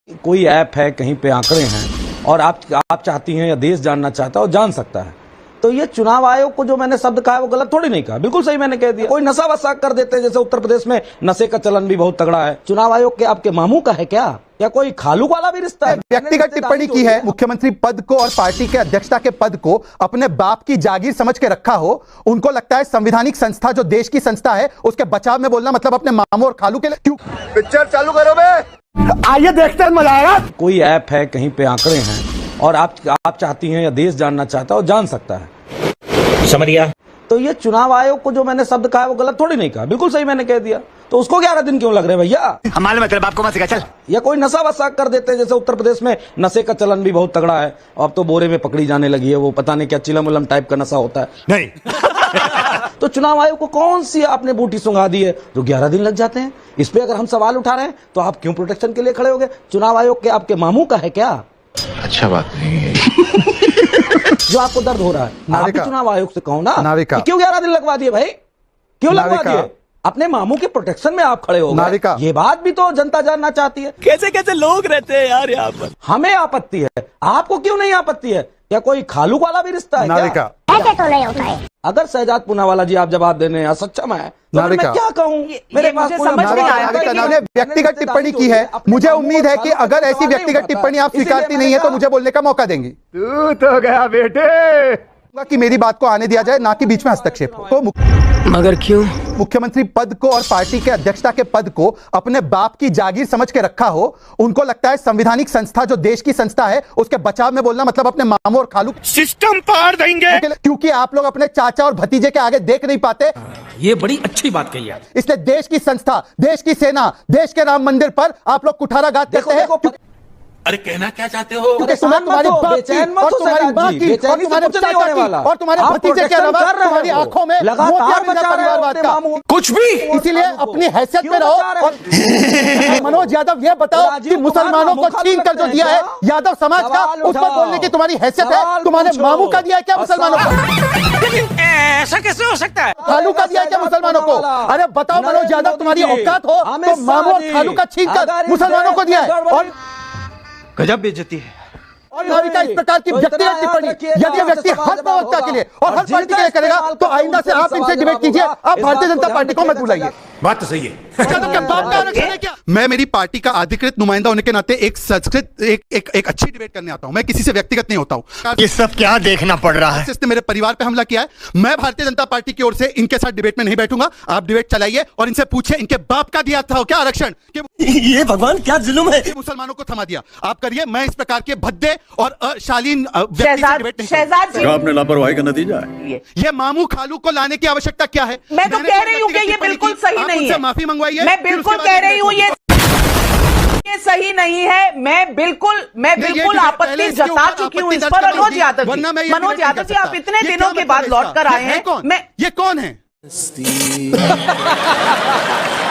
कोई ऐप है, कहीं पे आंकड़े हैं और आप चाहती हैं या देश जानना चाहता है और जान सकता है, तो ये चुनाव आयोग को जो मैंने शब्द कहा है वो गलत थोड़ी नहीं कहा, बिल्कुल सही मैंने कह दिया। कोई नशा वसा कर देते हैं, जैसे उत्तर प्रदेश में नशे का चलन भी बहुत तगड़ा है। चुनाव आयोग के आपके मामू का है क्या, या कोई खालू वाला भी रिश्ता है? व्यक्तिगत टिप्पणी की है, मुख्यमंत्री पद को और पार्टी के अध्यक्षता के पद को अपने बाप की जागीर समझ के रखा हो। उनको लगता है संवैधानिक संस्था जो देश की संस्था है उसके बचाव में बोलना मतलब अपने मामू और खालू के लिए। क्यों पिक्चर चालू करो बे, आइए देखते हैं, मजा आएगा। कोई ऐप है, कहीं पे आंकड़े हैं और आप चाहती हैं या देश जानना चाहता है और जान सकता है, समझ गया। तो ये चुनाव आयोग को जो मैंने शब्द कहा है वो गलत थोड़ी नहीं कहा, बिल्कुल सही मैंने कह दिया। तो उसको 11 दिन क्यों लग रहे हैं भैया? हमारे मतलब आपको मत सिखा चल। या कोई नशा वसा कर देते हैं, जैसे उत्तर प्रदेश में नशे का चलन भी बहुत तगड़ा है। अब तो बोरे में पकड़ी जाने लगी है, वो पता नहीं क्या चिलम उलम टाइप का नशा होता है। नहीं तो चुनाव आयोग को कौन सी आपने बूटी सुंघा दी है जो 11 दिन लग जाते हैं? इस पे अगर हम सवाल उठा रहे हैं तो आप क्यों प्रोटेक्शन के लिए खड़े हो गए? चुनाव आयोग के आपके मामू का है क्या? अच्छा बात नहीं है जो आपको दर्द हो रहा है आप भी चुनाव आयोग से कहो ना नाविका। कि क्यों 11 दिन लगवा दिए भाई, क्यों लगवा नाविका। दिए? अपने मामू के प्रोटेक्शन में आप खड़े हो नाविका। गए। ये बात भी तो जनता जानना चाहती है। कैसे कैसे लोग रहते हैं यार यहाँ पर। हमें आपत्ति है, आपको क्यों नहीं आपत्ति है? क्या कोई खालू वाला भी रिश्ता है नाविका। क्या? ऐसे तो नहीं होता है। अगर शहजाद पूनावाला जी आप जवाब देने हैं सक्षम है तो फिर मैं क्या कहूँ? मेरे पास कोई नाविका, नाविका, व्यक्तिगत टिप्पणी की है, मुझे उम्मीद है कि अगर ऐसी व्यक्तिगत टिप्पणी आप स्वीकारती नहीं है तो मुझे बोलने का मौका देंगी। तू तो गया बेटे कि मेरी बात को आने दिया जाए, ना कि बीच में हस्तक्षेप हो। तो मगर क्यों? मुख्यमंत्री पद को और पार्टी के अध्यक्षता के पद को अपने बाप की जागीर समझ के रखा हो। उनको लगता है संवैधानिक संस्था जो देश की संस्था है उसके बचाव में बोलना मतलब अपने मामू और खालू सिस्टम पार देंगे, क्योंकि आप लोग अपने चाचा और भतीजे के आगे देख नहीं पाते। ये बड़ी अच्छी बात कही यार। इसलिए देश की संस्था, देश की सेना, देश के राम मंदिर पर आप लोग कुठारा गाते हैं। अरे कहना क्या चाहते हो? तुम्हारी बाप की और तुम्हारी माँ की और तुम्हारे चाचा की और तुम्हारे भतीजे के अलावा तुम्हारी आंखों में मोतिया बिंदा परिवारवाद का कुछ भी। इसीलिए अपनी हैसियत में रहो। और मनोज यादव ये बताओ कि मुसलमानों को छीन कर जो दिया है यादव समाज का, उस पर बोलने की तुम्हारी हैसियत है? तुम्हारे मामू का दिया है क्या मुसलमानों को? ऐसा कैसे हो सकता है? खालू का दिया है क्या मुसलमानों को? अरे बताओ मनोज यादव, तुम्हारी औकात हो तो मामू और खालू का छीन कर मुसलमानों को दिया है। और गजब बेइज्जती है। और नाविका, इस प्रकार की व्यक्तिगत टिप्पणी यदि व्यक्ति हर प्रवक्ता के लिए और हर पार्टी के लिए करेगा तो आइंदा से आप इनसे डिबेट कीजिए। आप भारतीय जनता पार्टी को मत बुलाइए। बात तो सही है। मैं मेरी पार्टी का अधिकृत नुमाइंदा होने के नाते एक संस्कृत एक अच्छी डिबेट करने आता हूं। मैं किसी से व्यक्तिगत नहीं होता हूं। ये सब क्या देखना पड़ रहा है? इसने मेरे परिवार पे हमला किया है। मैं भारतीय जनता पार्टी की ओर से इनके साथ डिबेट में नहीं बैठूंगा। आप डिबेट चलाइए और इनसे पूछिए इनके बाप का दिया था क्या आरक्षण कि ये भगवान क्या जुल्म है। मुसलमानों को थमा दिया। आप करिए, मैं इस प्रकार के भद्दे और अशालीन व्यक्ति से डिबेट नहीं करूंगा। जो आपने लापरवाही का नतीजा है। ये मामू खालू को लाने की आवश्यकता क्या है? मैं तो कह रही हूँ कि ये बिल्कुल सही नहीं है। माफी मंगवाइए। मैं बिल्कुल कह रही हूँ ये सही नहीं है। मैं बिल्कुल आपत्ति जता चुकी हूँ इस पर। मनोज यादव जी, आप इतने दिनों के बाद लौट कर आए हैं। ये कौन है?